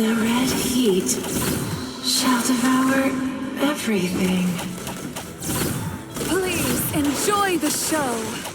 The red heat shall devour everything. Please enjoy the show.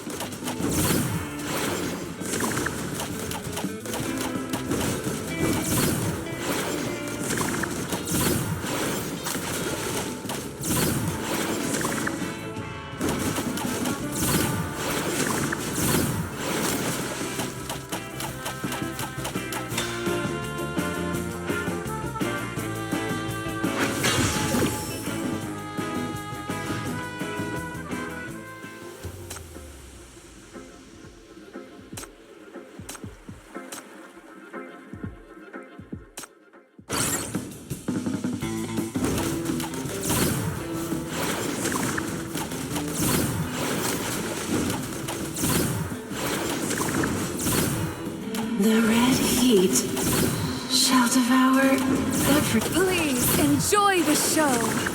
The red heat shall devour every... Please enjoy the show.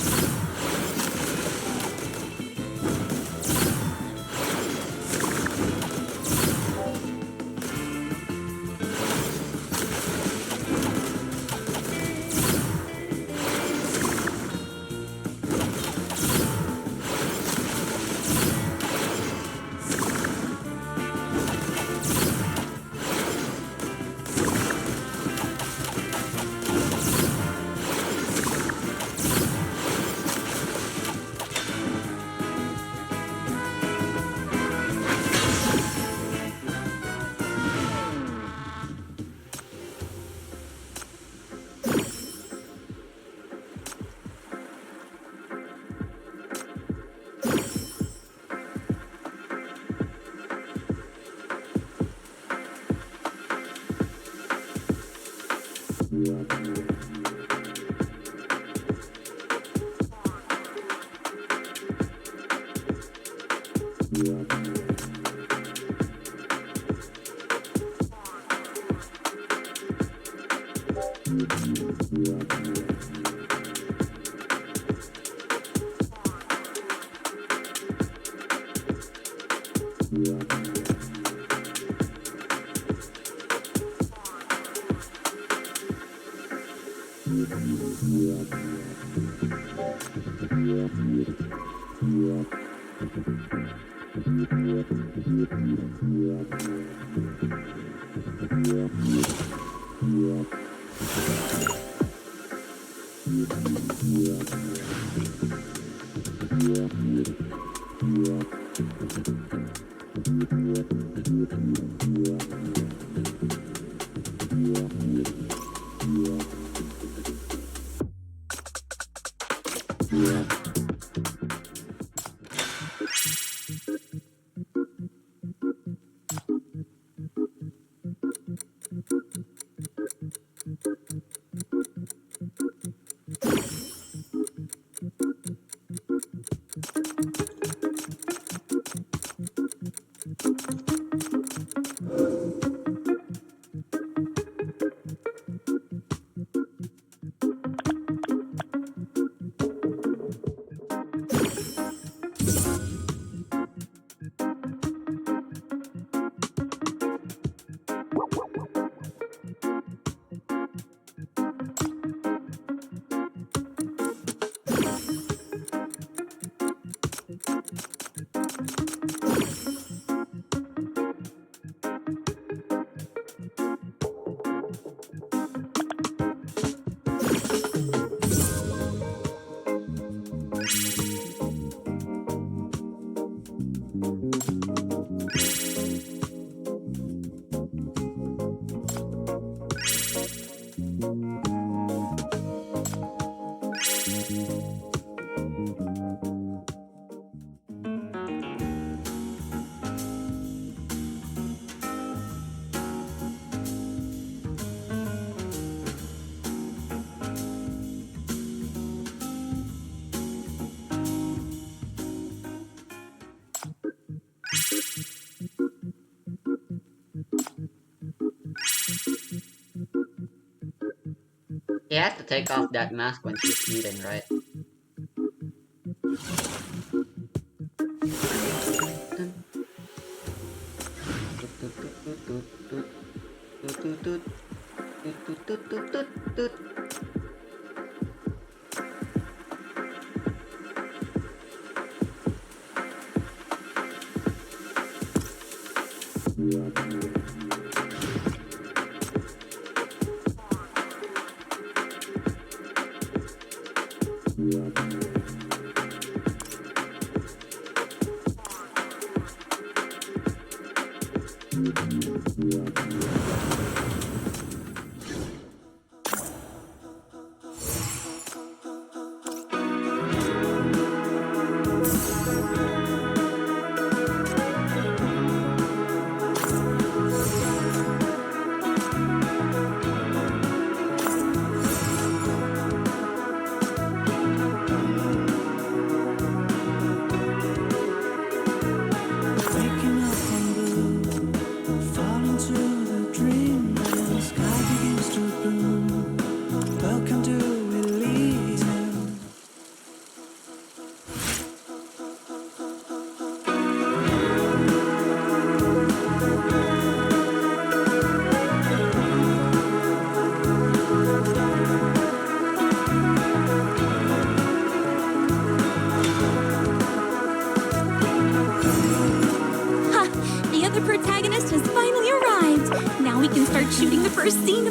He has to take off that mask when she's eating, right?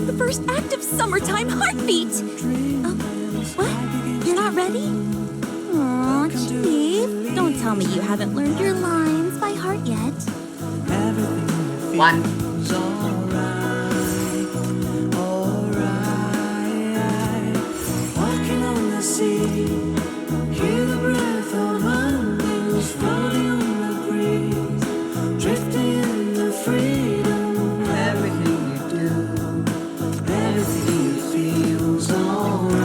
the first active summertime heartbeat! Oh, what? You're not ready? Aw, Chief. Don't tell me you haven't learned your lines by heart yet. What? Walking on the sea, hear the breath of winds floating on the breeze, drifting in the freedom. Everything you do, everything you feel's alright,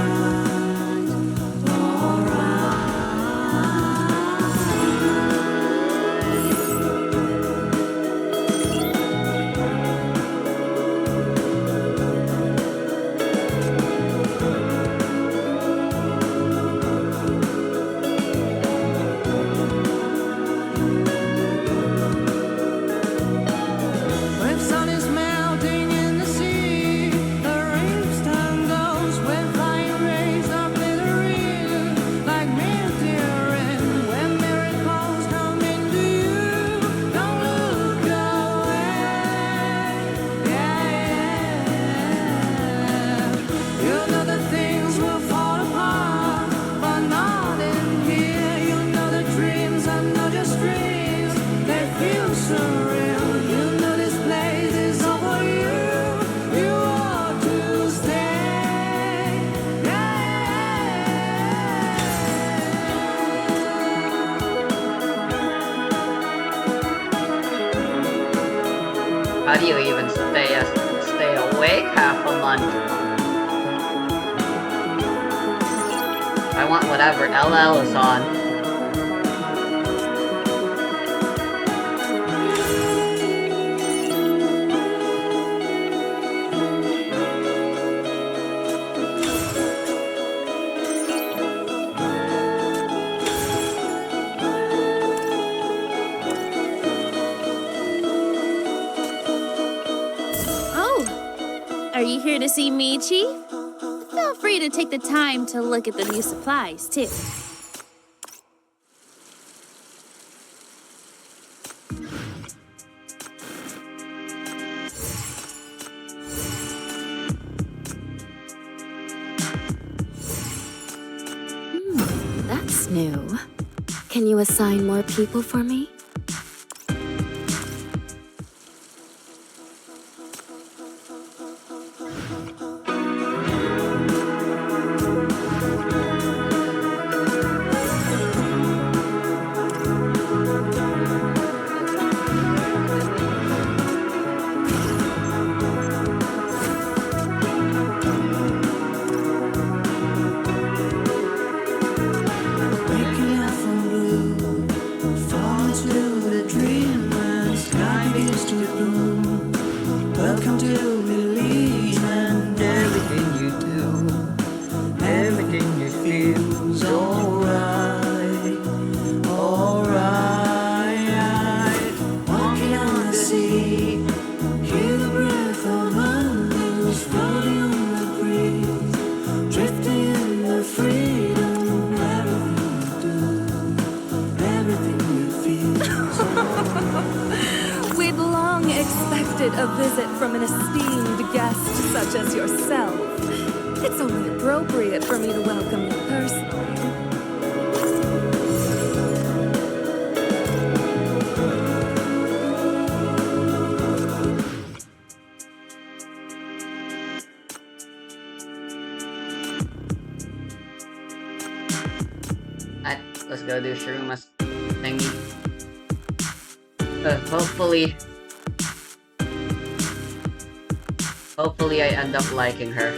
when sun is melting in the sea, the reefs turn ghosts when flying rays are glittering like meteors. When miracles come into you, don't look away. Yeah. You know that things will fall apart, but not in here. You know the dreams are not just dreams, they feel surreal. You know this place is all for you. You ought to stay. How do you even stay awake half a month? I want whatever LL is on. Oh, are you here to see me, Chief? Feel free to take the time to look at the new supplies, too. That's new. Can you assign more people for me? Waking up from blue, fall into the dream when sky begins to bloom. Welcome to believe and everything you do, everything you feel's alright, alright. Walking on the sea, hear the breath of winds floating on the breeze, drifting in the freedom. We'd long expected a visit from an esteemed guest such as yourself. It's only appropriate for me to welcome you personally. Alright, let's go do Shiruma's thingy. Hopefully I end up liking her.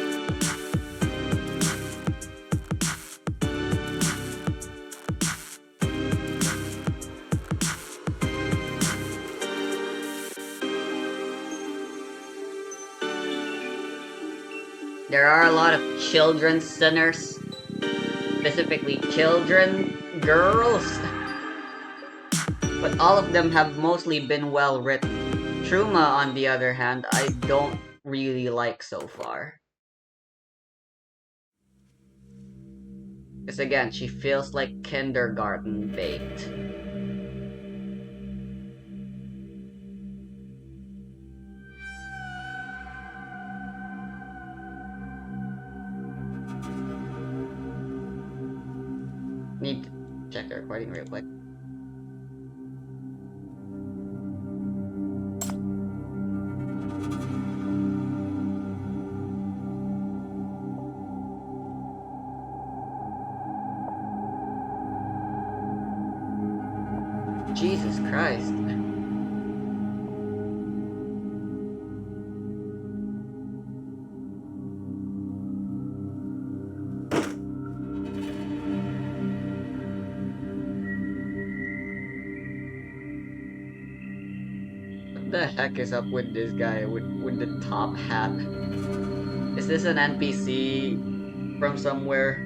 There are a lot of children sinners. Specifically children, girls. But all of them have mostly been well written. Truma, on the other hand, I don't really like so far. Because again, she feels like kindergarten baked. Need to check the recording real quick. Jesus Christ. What the heck is up with this guy with the top hat? Is this an NPC from somewhere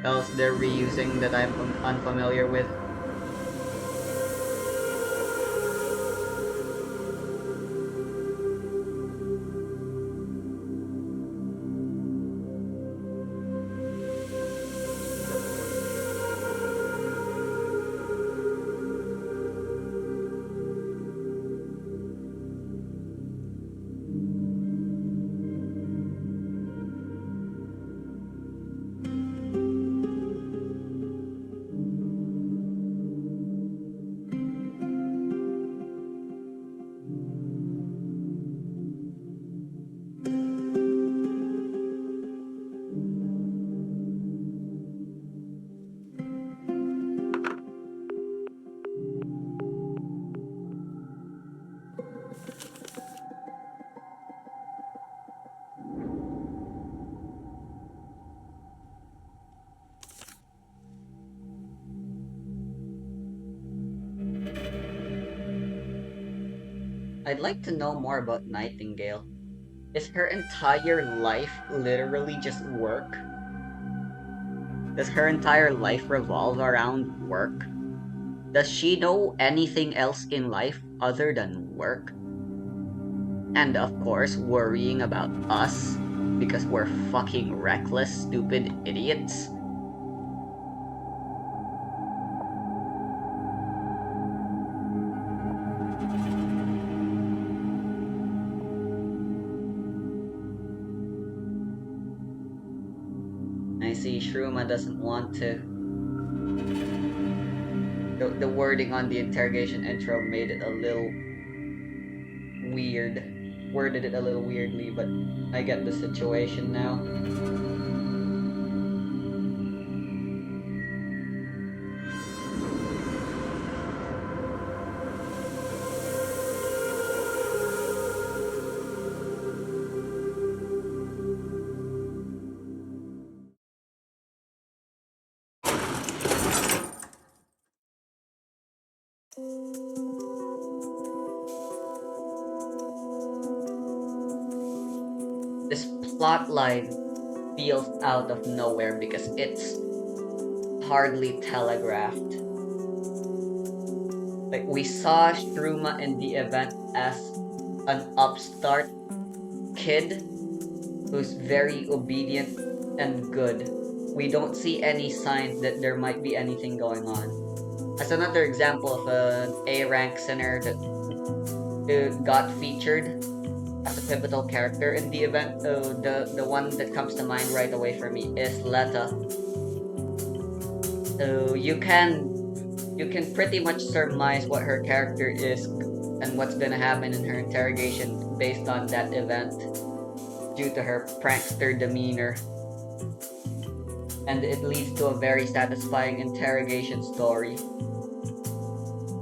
else they're reusing that I'm unfamiliar with? I'd like to know more about Nightingale. Is her entire life literally just work? Does her entire life revolve around work? Does she know anything else in life other than work? And of course, worrying about us because we're fucking reckless, stupid idiots. I see Shruma doesn't want to. The wording on the interrogation intro made it a little weird. Worded it a little weirdly, but I get the situation now. This plot line feels out of nowhere because it's hardly telegraphed. Like, we saw Shruma in the event as an upstart kid who's very obedient and good. We don't see any signs that there might be anything going on. As another example of an A rank sinner that got featured as a pivotal character in the event, the one that comes to mind right away for me is Letta. So you can pretty much surmise what her character is and what's gonna happen in her interrogation based on that event due to her prankster demeanor. And it leads to a very satisfying interrogation story.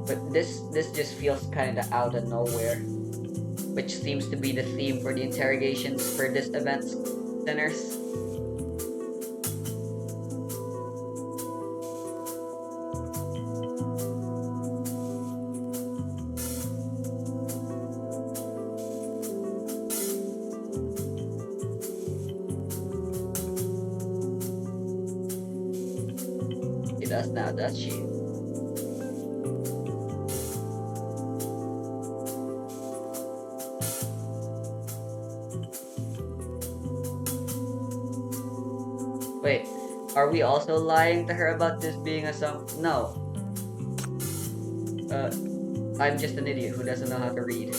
But this just feels kinda out of nowhere, which seems to be the theme for the interrogations for this event's sinners. She does now, does she? Wait, are we also lying to her about this being a song? No. I'm just an idiot who doesn't know how to read.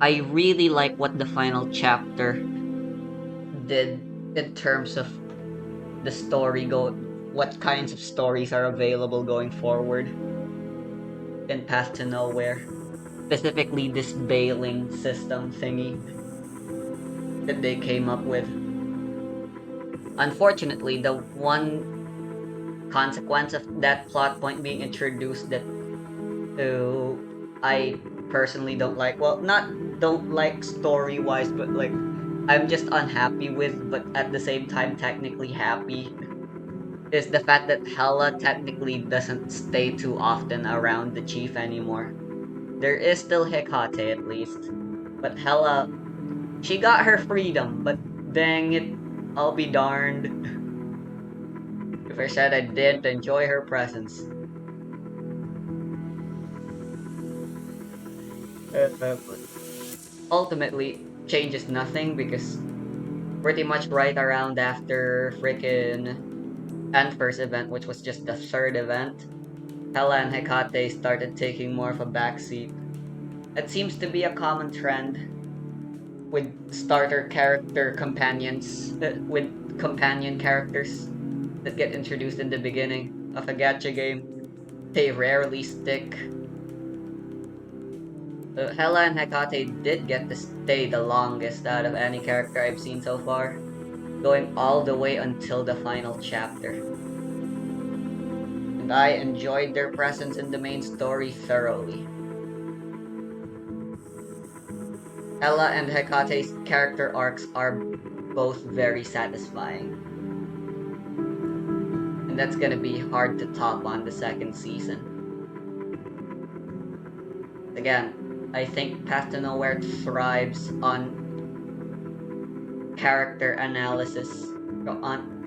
I really like what the final chapter did in terms of the story what kinds of stories are available going forward in Path to Nowhere. Specifically this bailing system thingy that they came up with. Unfortunately, the one consequence of that plot point being introduced that I personally don't like, well, not don't like story wise, but like I'm just unhappy with, but at the same time technically happy, is the fact that Hella technically doesn't stay too often around the chief anymore. There is still Hecate at least, but Hella, she got her freedom, but dang it, I'll be darned if I said I didn't enjoy her presence. But ultimately, changes nothing because pretty much right around after frickin' Antver's event, which was just the third event, Hella and Hecate started taking more of a backseat. It seems to be a common trend with starter character companions, with companion characters that get introduced in the beginning of a gacha game. They rarely stick. Hella and Hecate did get to stay the longest out of any character I've seen so far, going all the way until the final chapter. And I enjoyed their presence in the main story thoroughly. Hella and Hecate's character arcs are both very satisfying. And that's gonna be hard to top on the second season. Again, I think Path to Nowhere thrives on character analysis,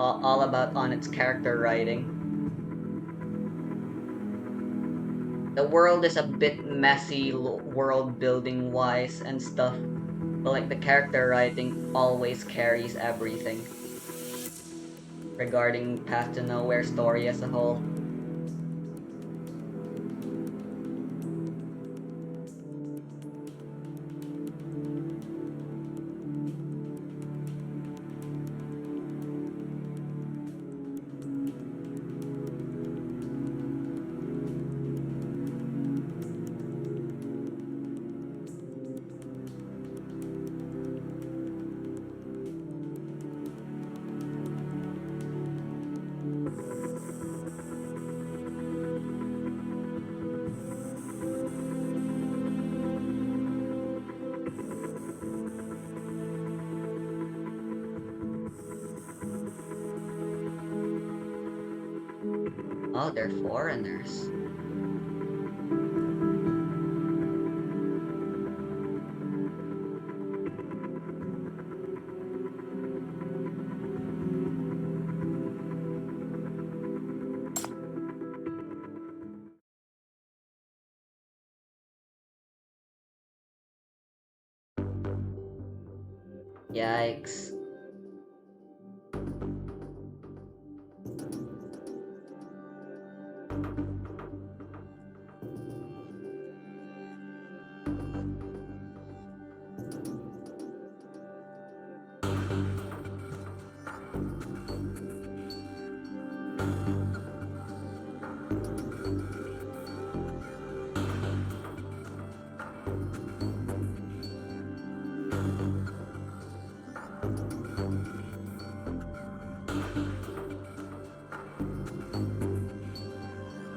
all about on its character writing. The world is a bit messy, world building wise and stuff, but like the character writing always carries everything regarding Path to Nowhere story as a whole. Oh, they're foreigners. Yikes.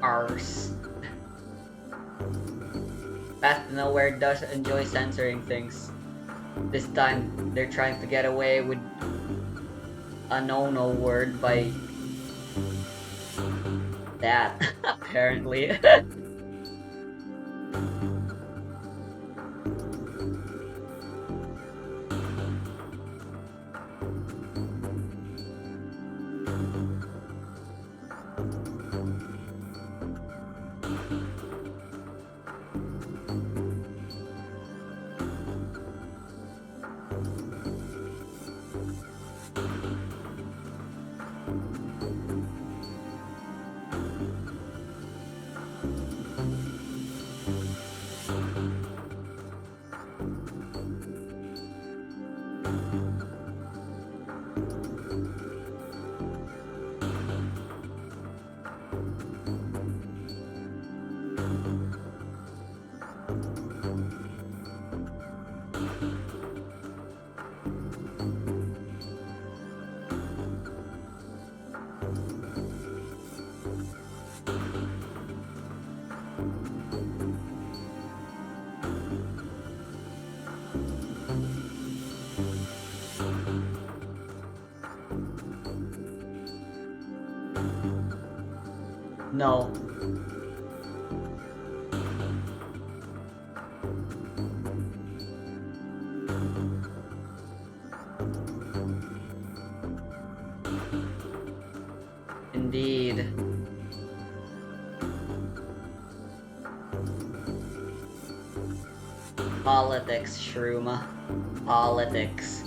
Arse. Path to Nowhere does enjoy censoring things. This time, they're trying to get away with a no-no word by that, apparently. No. Indeed. Politics, Shruma. Politics.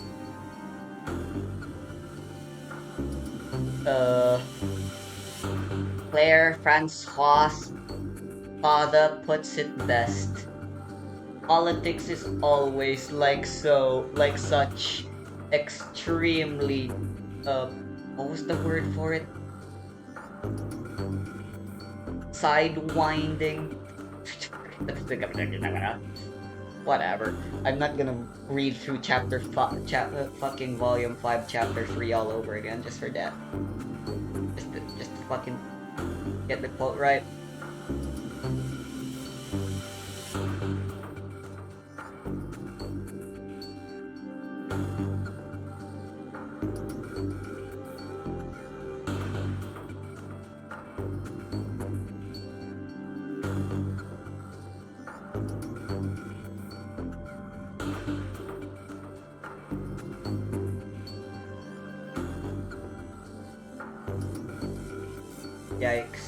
Claire Francois father puts it best. Politics is always like such extremely, what was the word for it? Sidewinding. Whatever. I'm not gonna read through fucking volume 5, chapter 3 all over again just for that. Just to fucking get the quote right. Yikes.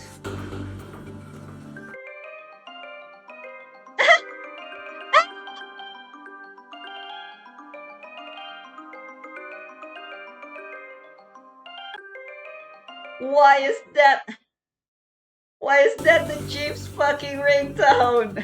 Why is that? Why is that the Chief's fucking ringtone?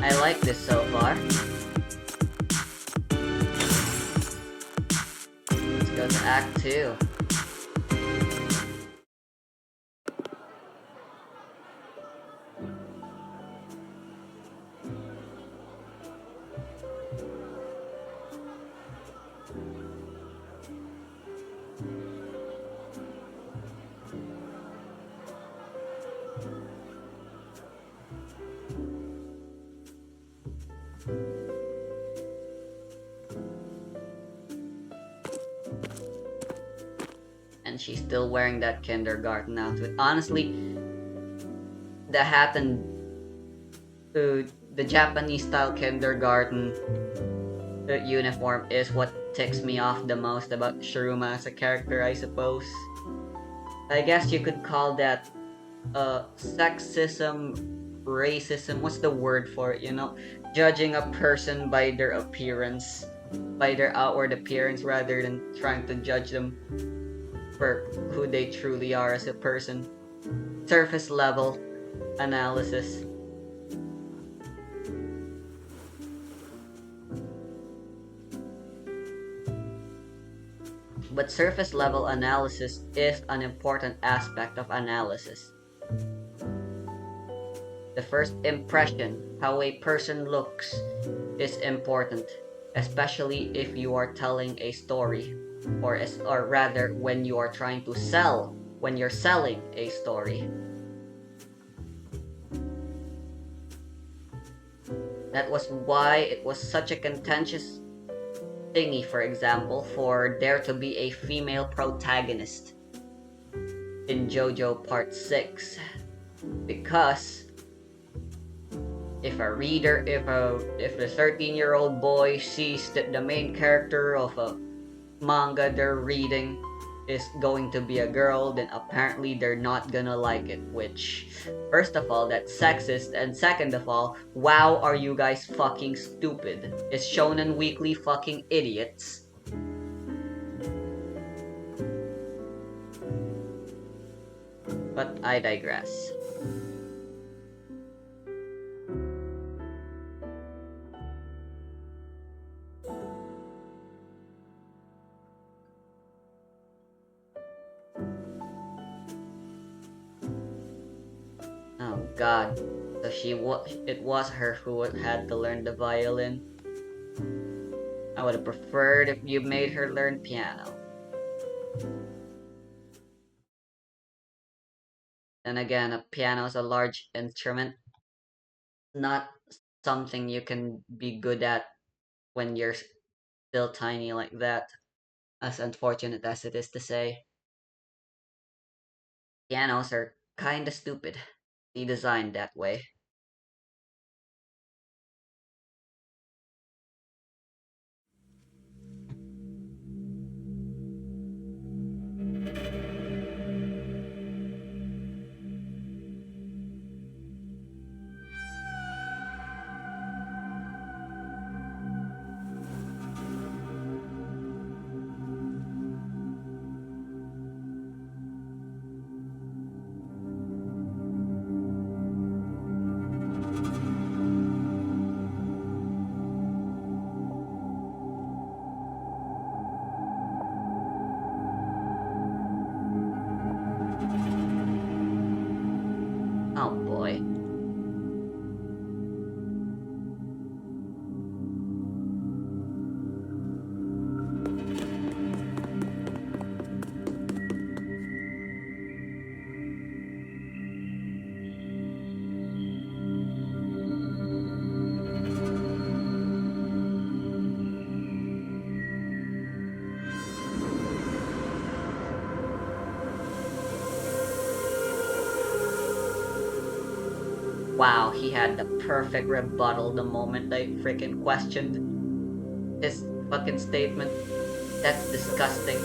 I like this so far. Let's go to Act 2. And she's still wearing that kindergarten outfit. Honestly, the hat and the Japanese style kindergarten The uniform is what ticks me off the most about Shiruma as a character, I suppose. I guess you could call that sexism, racism, what's the word for it, judging a person by their appearance, by their outward appearance, rather than trying to judge them for who they truly are as a person. Surface level analysis. But surface level analysis is an important aspect of analysis. The first impression, how a person looks, is important, especially if you are telling a story, or rather when you are trying to sell, when you're selling a story. That was why it was such a contentious thingy, for example, for there to be a female protagonist in JoJo Part 6. Because if a 13-year-old boy sees that the main character of a manga they're reading is going to be a girl, then apparently they're not gonna like it, which, first of all, that's sexist, and second of all, wow, are you guys fucking stupid? Is Shonen Weekly fucking idiots? But I digress. Oh god. So it was her who had to learn the violin. I would have preferred if you made her learn piano. Then again, a piano is a large instrument, not something you can be good at when you're still tiny like that, as unfortunate as it is to say. Pianos are kinda stupid, designed that way. Oh boy. Wow, he had the perfect rebuttal the moment I freaking questioned his fucking statement. That's disgusting.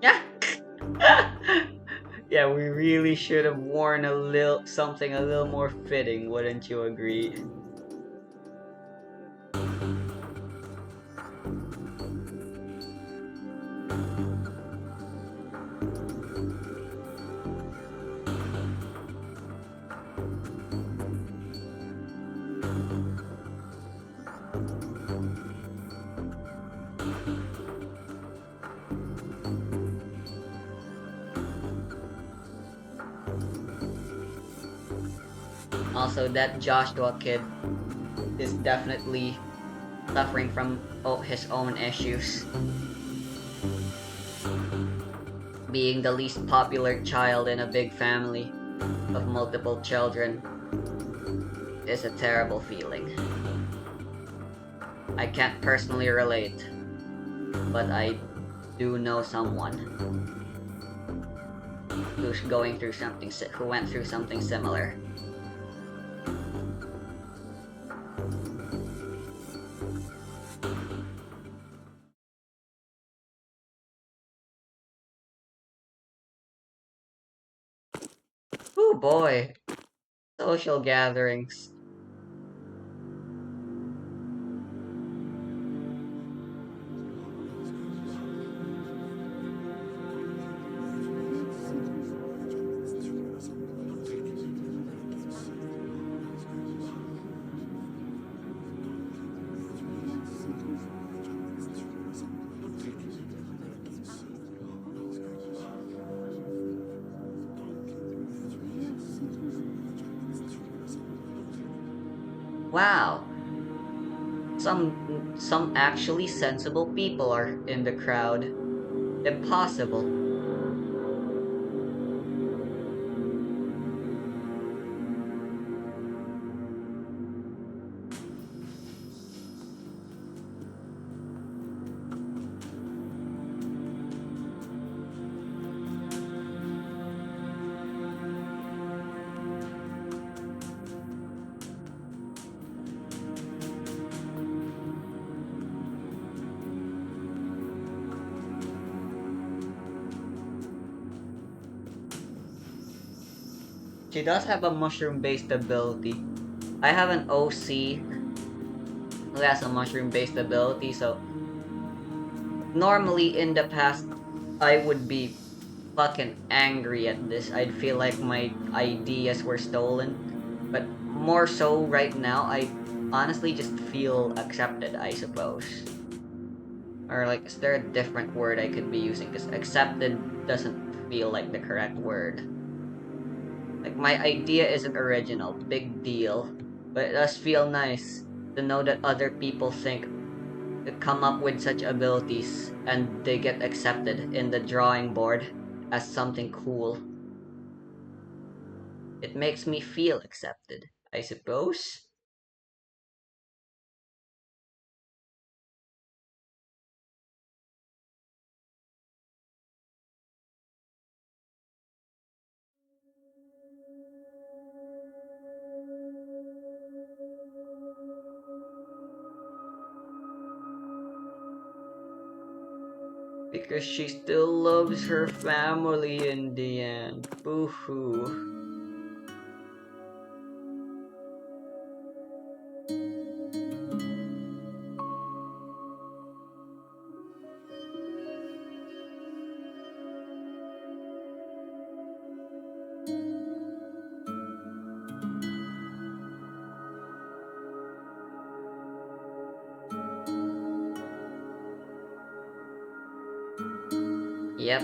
Yeah. Yeah, we really should have worn something a little more fitting, wouldn't you agree? Also, that Joshua kid is definitely suffering from his own issues. Being the least popular child in a big family of multiple children is a terrible feeling. I can't personally relate, but I do know someone who went through something similar. Oh boy, social gatherings. Wow, some actually sensible people are in the crowd. Impossible. She does have a mushroom-based ability. I have an OC who has a mushroom-based ability, so normally in the past I would be fucking angry at this. I'd feel like my ideas were stolen. But more so right now, I honestly just feel accepted, I suppose. Or like, is there a different word I could be using? Because accepted doesn't feel like the correct word. Like, my idea isn't original, big deal. But it does feel nice to know that other people think to come up with such abilities and they get accepted in the drawing board as something cool. It makes me feel accepted, I suppose. Because she still loves her family in the end. Boo hoo. Yep.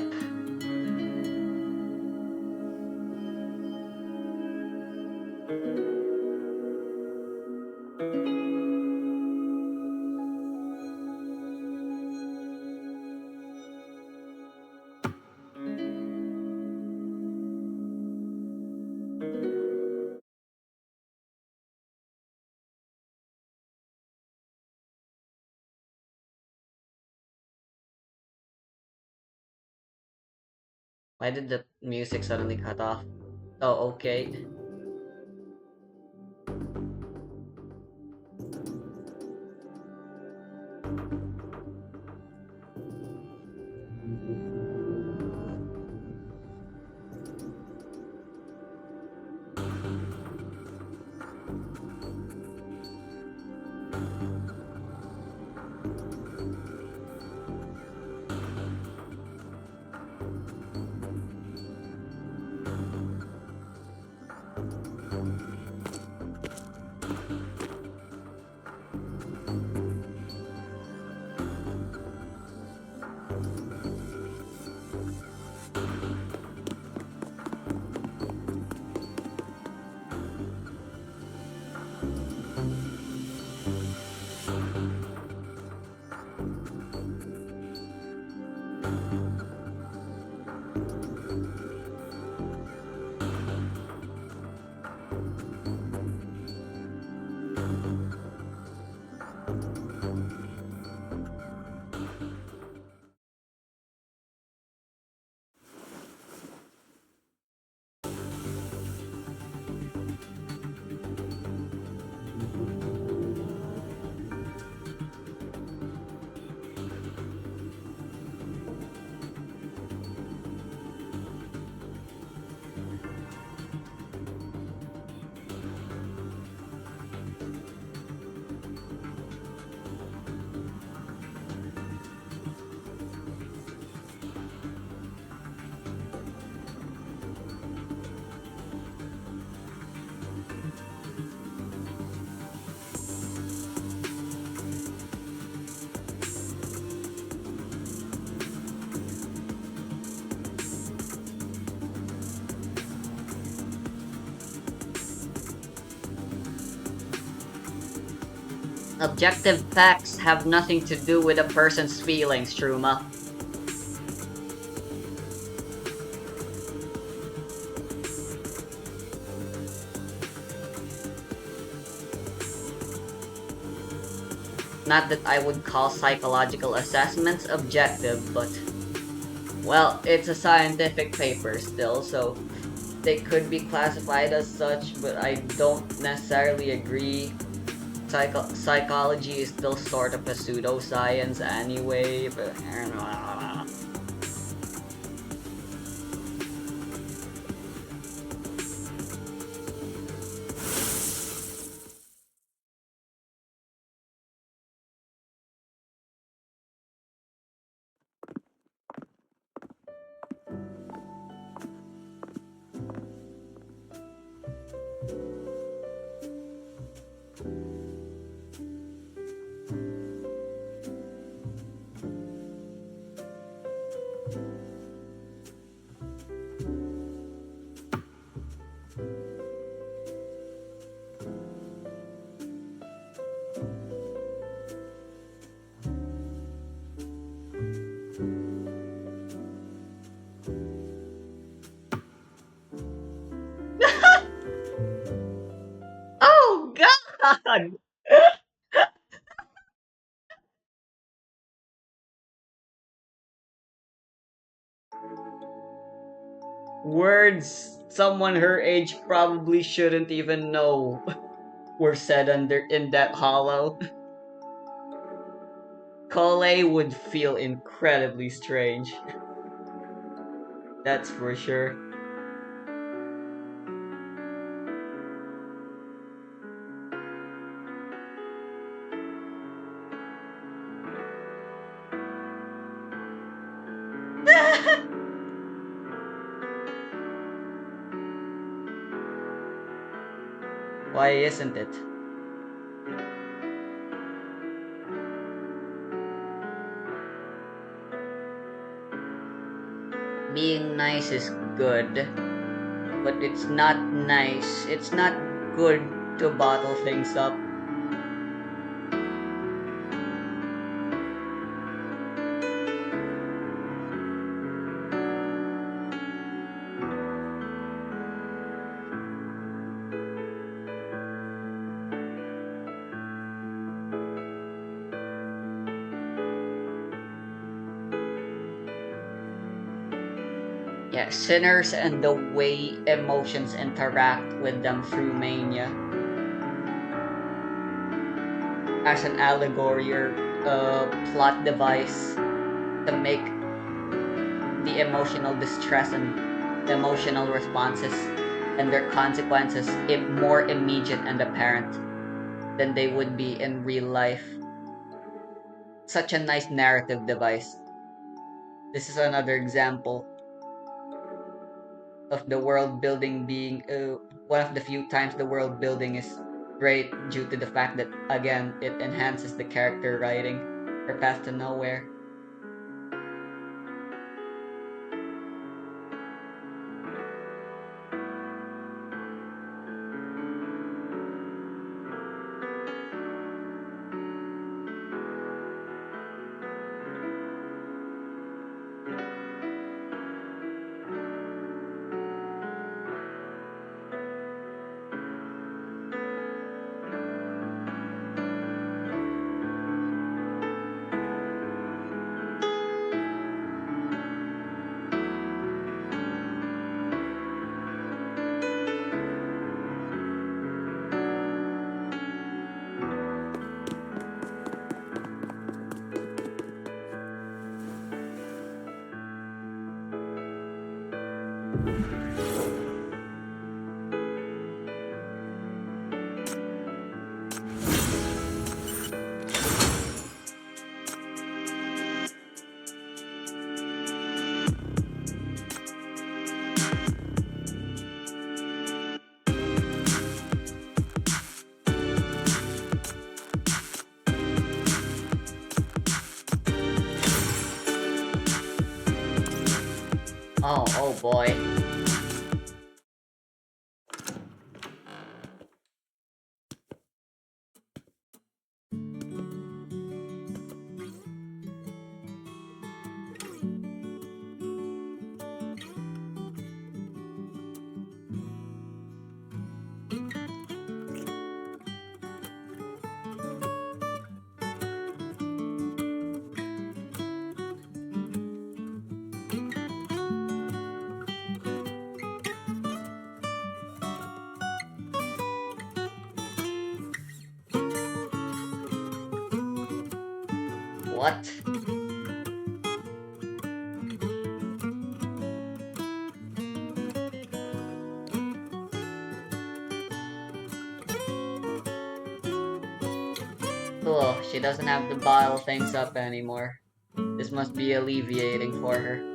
Why did the music suddenly cut off? Oh, okay. Objective facts have nothing to do with a person's feelings, Truma. Not that I would call psychological assessments objective, but... well, it's a scientific paper still, so they could be classified as such, but I don't necessarily agree. Psychology is still sort of a pseudoscience anyway, but... oh god! Words someone her age probably shouldn't even know were said in that hollow. Cole would feel incredibly strange. That's for sure. Why isn't it? Being nice is good, but it's not nice. It's not good to bottle things up. Yeah, sinners and the way emotions interact with them through mania. As an allegory or plot device to make the emotional distress and emotional responses and their consequences more immediate and apparent than they would be in real life. Such a nice narrative device. This is another example of the world building being one of the few times the world building is great due to the fact that, again, it enhances the character writing or Path to Nowhere. Oh boy. What? Cool, she doesn't have to bottle things up anymore. This must be alleviating for her.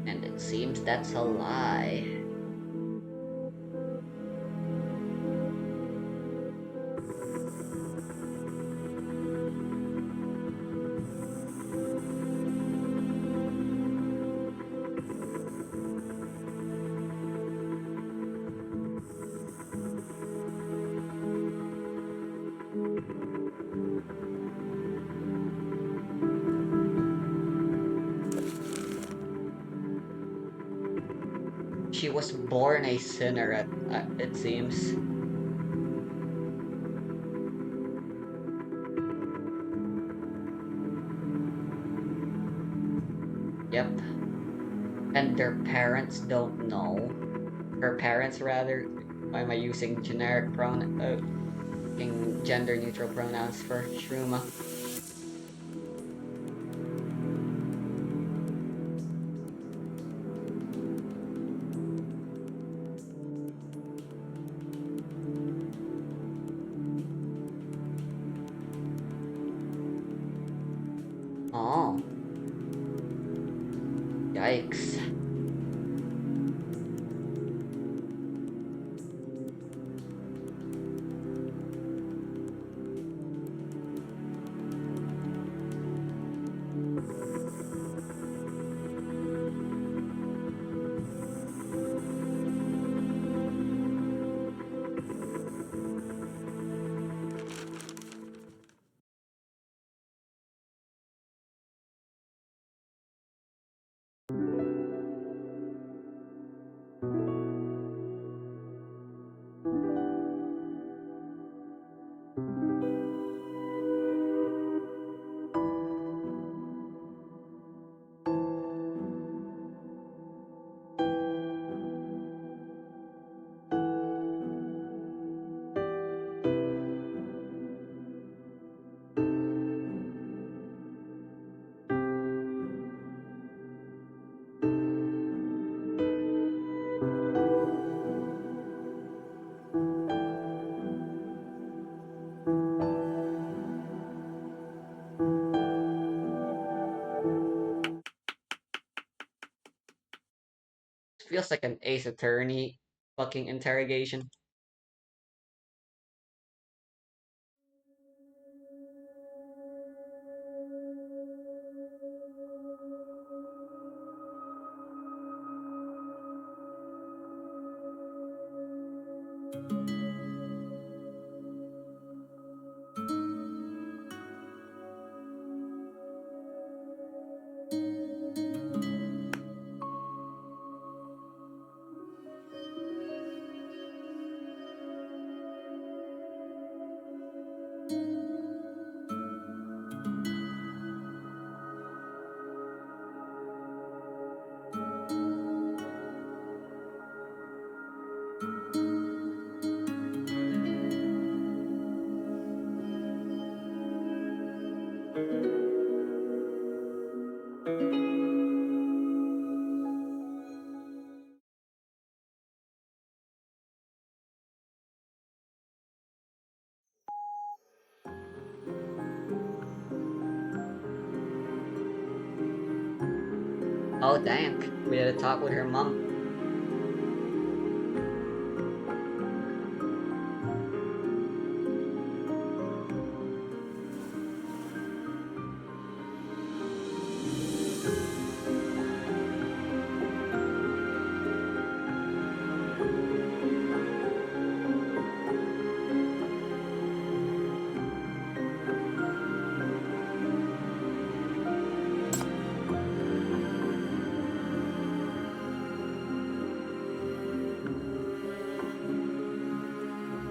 And it seems that's a lie. She was born a sinner, it seems. Yep. And their parents don't know. Her parents, rather. Why am I using generic gender neutral pronouns for Shruma? Oh. Yikes. feels like an Ace Attorney fucking interrogation. Oh, dang. We had a talk with her mom.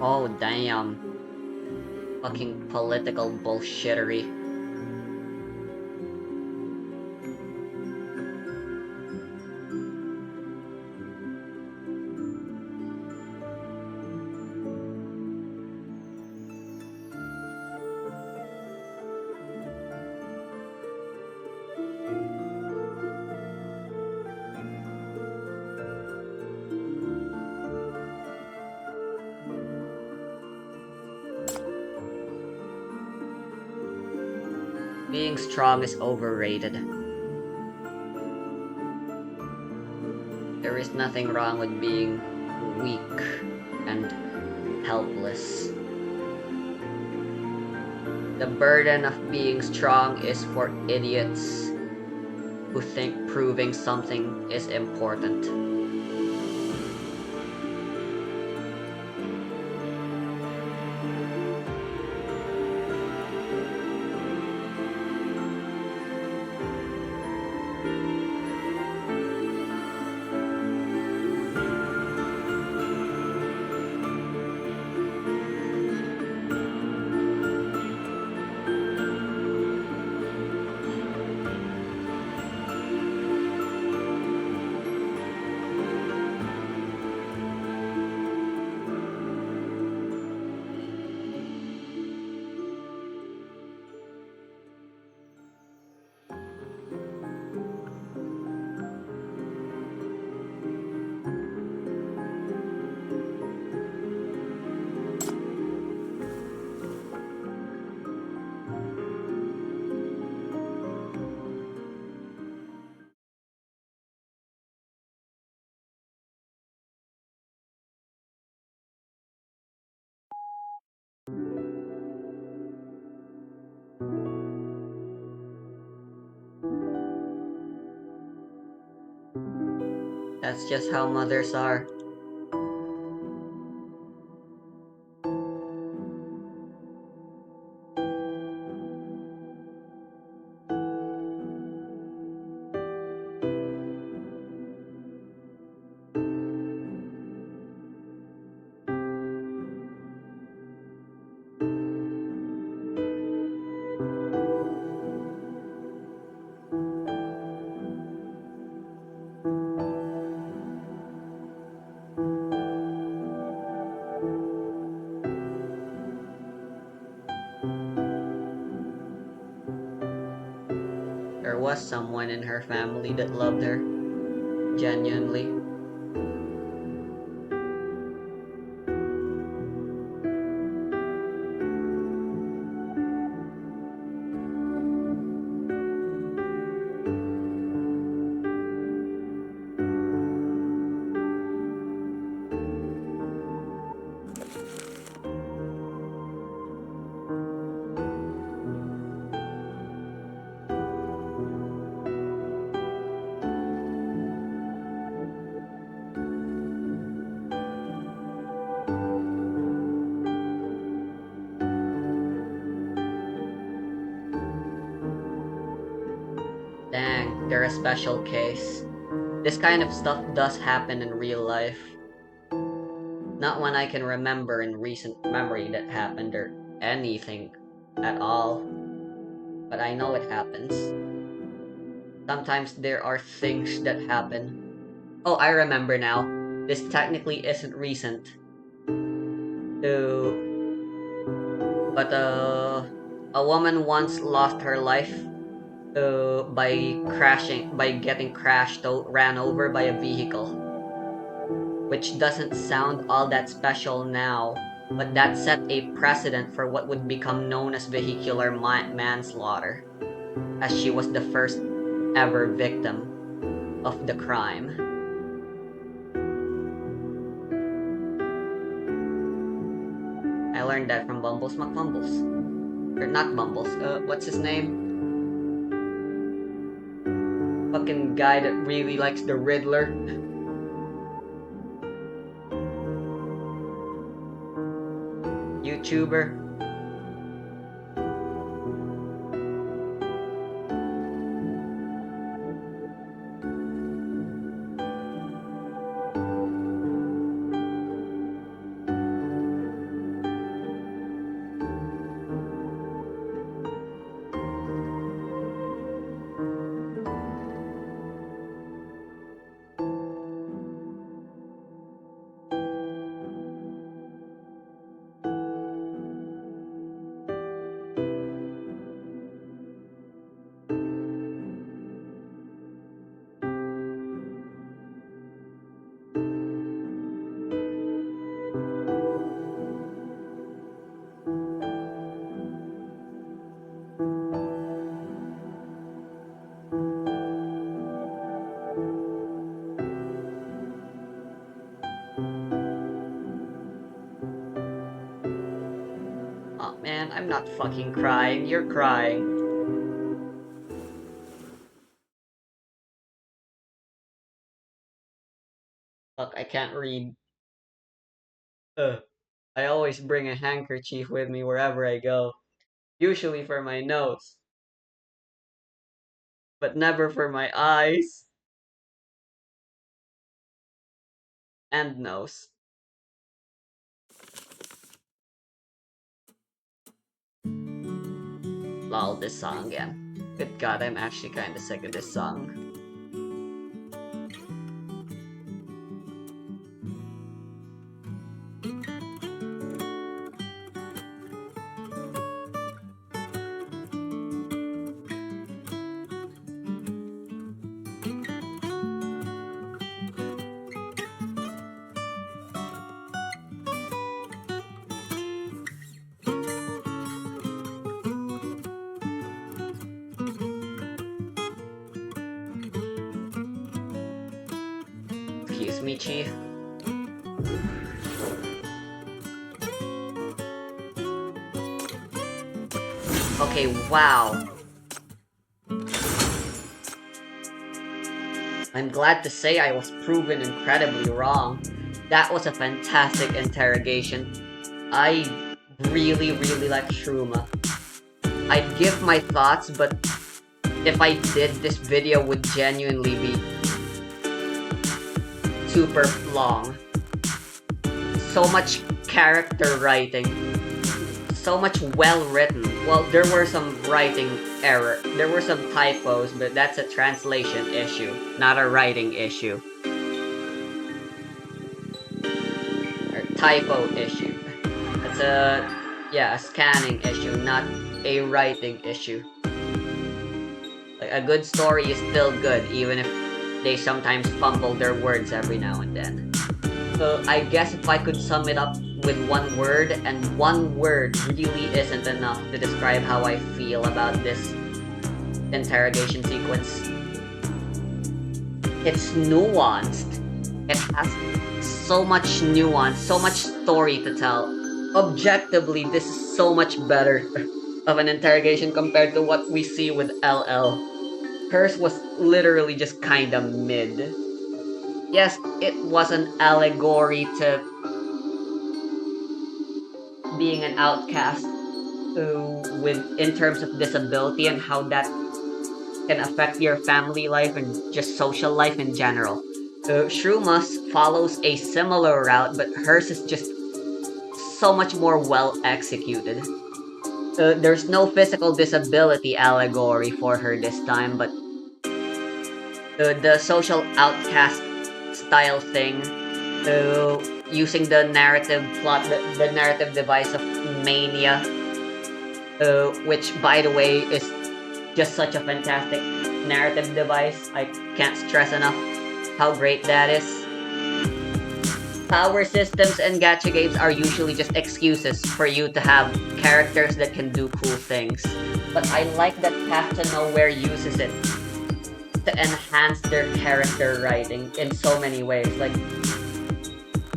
Oh, damn. Fucking political bullshittery. Being strong is overrated. There is nothing wrong with being weak and helpless. The burden of being strong is for idiots who think proving something is important. That's just how mothers are. There was someone in her family that loved her, genuinely. Dang, they're a special case. This kind of stuff does happen in real life. Not one I can remember in recent memory that happened or anything at all. But I know it happens. Sometimes there are things that happen. Oh, I remember now. This technically isn't recent. So, but a woman once lost her life by getting ran over by a vehicle. Which doesn't sound all that special now, but that set a precedent for what would become known as vehicular manslaughter, as she was the first ever victim of the crime. I learned that from Bumbles McFumbles. Or not Bumbles, what's his name? Fucking guy that really likes the Riddler. YouTuber. Oh man, I'm not fucking crying, you're crying. Fuck, I can't read. Ugh. I always bring a handkerchief with me wherever I go. Usually for my nose. But never for my eyes. And nose. Lol, this song again. Good god, I'm actually kinda sick of this song. Excuse me, Chief. Okay, wow. I'm glad to say I was proven incredibly wrong. That was a fantastic interrogation. I really like Shruma. I'd give my thoughts, but if I did, this video would genuinely be super long. So much character writing. So much well written. Well, there were some writing error. There were some typos, but that's a translation issue, not a writing issue. Or typo issue. That's a scanning issue, not a writing issue. Like, a good story is still good, even if they sometimes fumble their words every now and then. So I guess if I could sum it up with one word, and one word really isn't enough to describe how I feel about this interrogation sequence. It's nuanced. It has so much nuance, so much story to tell. Objectively, this is so much better of an interrogation compared to what we see with LL. Hers was literally just kinda mid. Yes, it was an allegory to being an outcast in terms of disability and how that can affect your family life and just social life in general. Shruma's follows a similar route, but hers is just so much more well executed. There's no physical disability allegory for her this time, but the social outcast style thing, using the narrative plot, the narrative device of mania, which by the way is just such a fantastic narrative device. I can't stress enough how great that is. Power systems and gacha games are usually just excuses for you to have characters that can do cool things. But I like that Path to Nowhere uses it to enhance their character writing in so many ways. Like,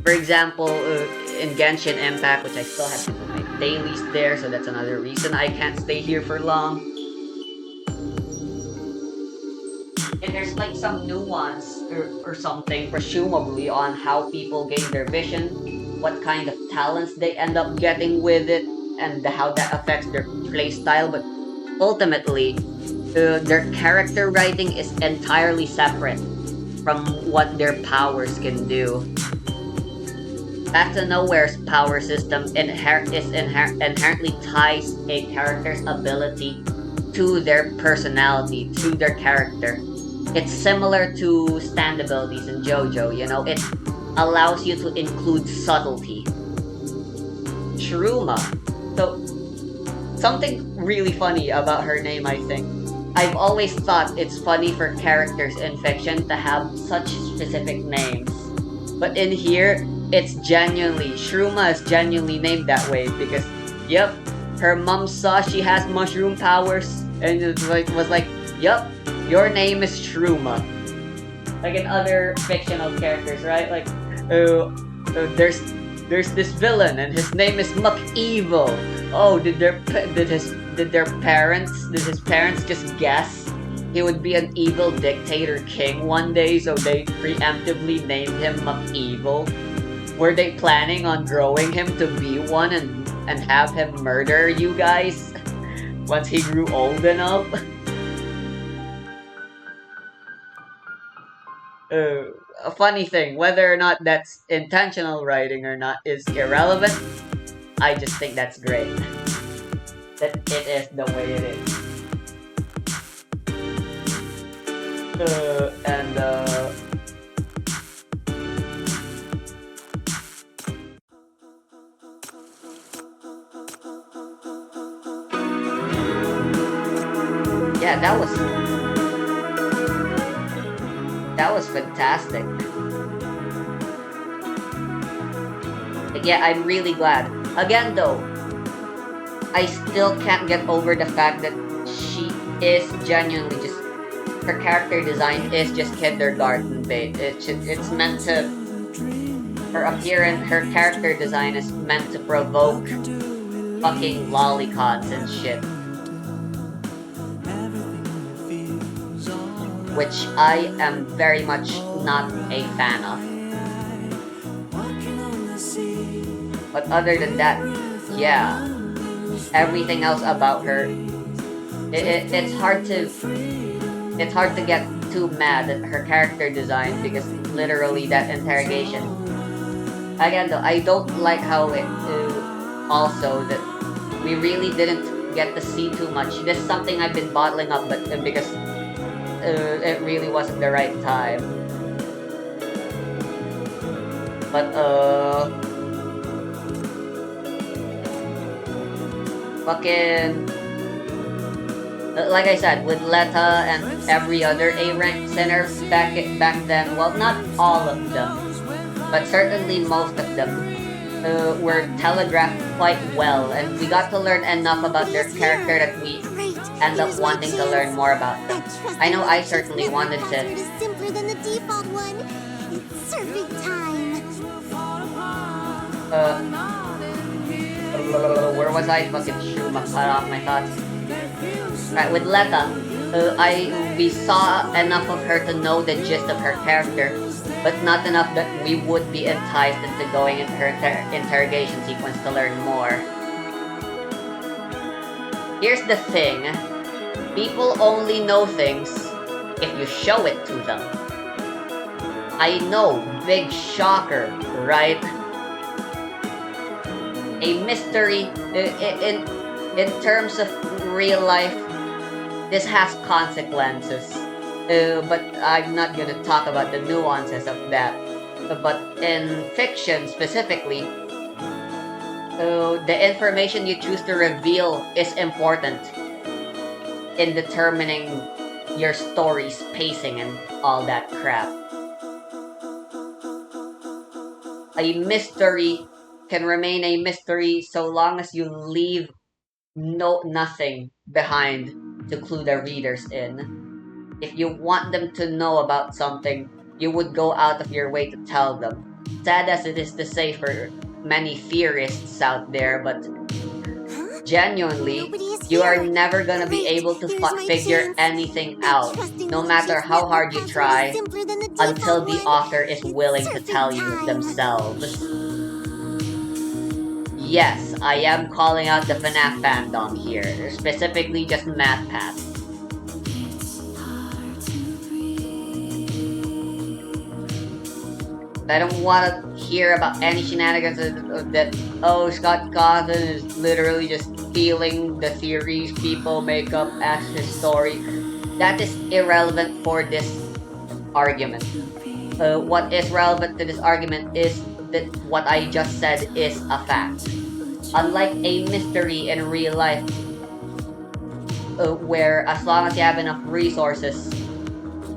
for example, in Genshin Impact, which I still have to put my dailies there, so that's another reason I can't stay here for long. And there's like some nuance or something, presumably, on how people gain their vision, what kind of talents they end up getting with it, and how that affects their playstyle. But ultimately, their character writing is entirely separate from what their powers can do. Back to Nowhere's power system inherently ties a character's ability to their personality, to their character. It's similar to stand abilities in JoJo, you know? It allows you to include subtlety. Shruma. So, something really funny about her name, I think. I've always thought it's funny for characters in fiction to have such specific names. But in here, Shruma is genuinely named that way because, yep, her mom saw she has mushroom powers and was like, yep, your name is Shruma. Like in other fictional characters, right? Like, there's this villain and his name is McEvil. Oh, did his parents just guess he would be an evil dictator king one day, so they preemptively named him McEvil? Were they planning on growing him to be one and have him murder you guys once he grew old enough? A funny thing, whether or not that's intentional writing or not is irrelevant. I just think that's great. That it is the way it is. Yeah, that was fantastic. Yeah, I'm really glad. Again though, I still can't get over the fact that she is genuinely just, her character design is just kindergarten bait. It's meant to, her appearance, her character design is meant to provoke fucking lollicots and shit. Which I am very much not a fan of. But other than that, yeah, everything else about her, it's hard to get too mad at her character design because literally that interrogation. Again though, I don't like how it also that we really didn't get to see too much. This is something I've been bottling up, but because it really wasn't the right time. But fucking, like I said, with Letta and every other A-rank center back then, well, not all of them, but certainly most of them were telegraphed quite well, and we got to learn enough about their character that we end up wanting to learn more about them. I know I certainly wanted to. Is simpler than the default one. It's surfing time. Where was I? Fucking Shuma cut off my thoughts. Right, with Letta, we saw enough of her to know the gist of her character, but not enough that we would be enticed into going into her interrogation sequence to learn more. Here's the thing. People only know things if you show it to them. I know, big shocker, right? A mystery in terms of real life, this has consequences. But I'm not gonna talk about the nuances of that. But in fiction specifically, the information you choose to reveal is important in determining your story's pacing and all that crap. A mystery can remain a mystery so long as you leave nothing behind to clue the readers in. If you want them to know about something, you would go out of your way to tell them. Sad as it is to say for many theorists out there, but genuinely, Nobody is you are here. never gonna be Great, able to here's my figure chance. anything That out, trusting no little matter chief's how network hard you password is try, simpler than the until default the one. author is It's willing to surfing tell you time. themselves. Yes, I am calling out the FNAF fandom here, specifically just MathPath. I don't want to hear about any shenanigans that, oh, Scott Cawthon is literally just stealing the theories people make up as his story. That is irrelevant for this argument. What is relevant to this argument is that what I just said is a fact. Unlike a mystery in real life, where as long as you have enough resources,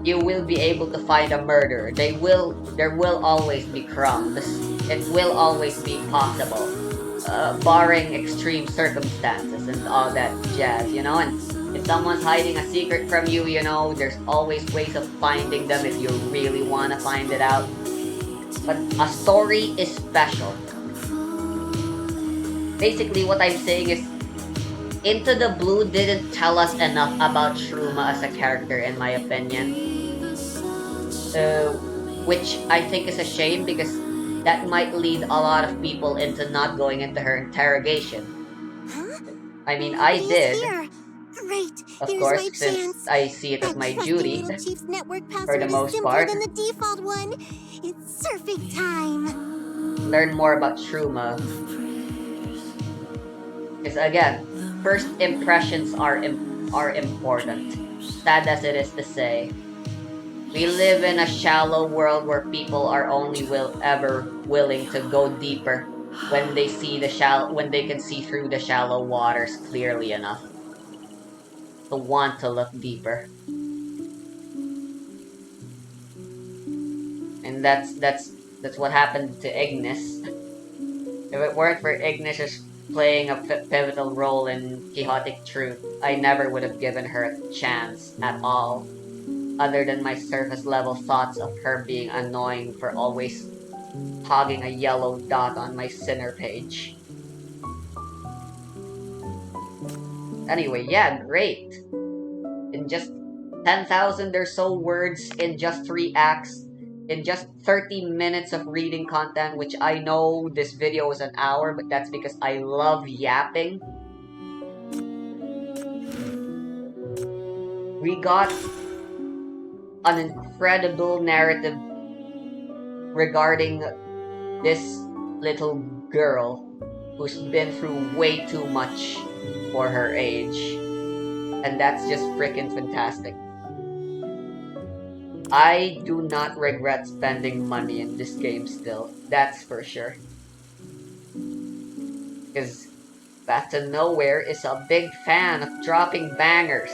you will be able to find a murderer. There will always be crumbs. It will always be possible, barring extreme circumstances and all that jazz, you know. And if someone's hiding a secret from you, you know, there's always ways of finding them if you really want to find it out. But a story is special. Basically, what I'm saying is, Into the Blue didn't tell us enough about Shruma as a character, in my opinion. Which I think is a shame because that might lead a lot of people into not going into her interrogation. Huh? I mean, I Nobody is did, here. Great, of here's my course, since chance. I see it as That my trusting duty, little chief's network for the password is most simpler part, than the default one. It's surfing time. learn more about Shruma. Because again, first impressions are important. Sad as it is to say. We live in a shallow world where people are only ever willing to go deeper when they when they can see through the shallow waters clearly enough to want to look deeper. And that's what happened to Ignis. If it weren't for Ignis just playing a pivotal role in Quixotic Truth, I never would have given her a chance at all, other than my surface level thoughts of her being annoying for always hogging a yellow dot on my Sinner page. Anyway, yeah, great. In just 10,000 or so words, in just 3 acts, in just 30 minutes of reading content, which I know this video is an hour, but that's because I love yapping. We got an incredible narrative regarding this little girl who's been through way too much for her age. And that's just freaking fantastic. I do not regret spending money in this game still, that's for sure. Because Back to Nowhere is a big fan of dropping bangers.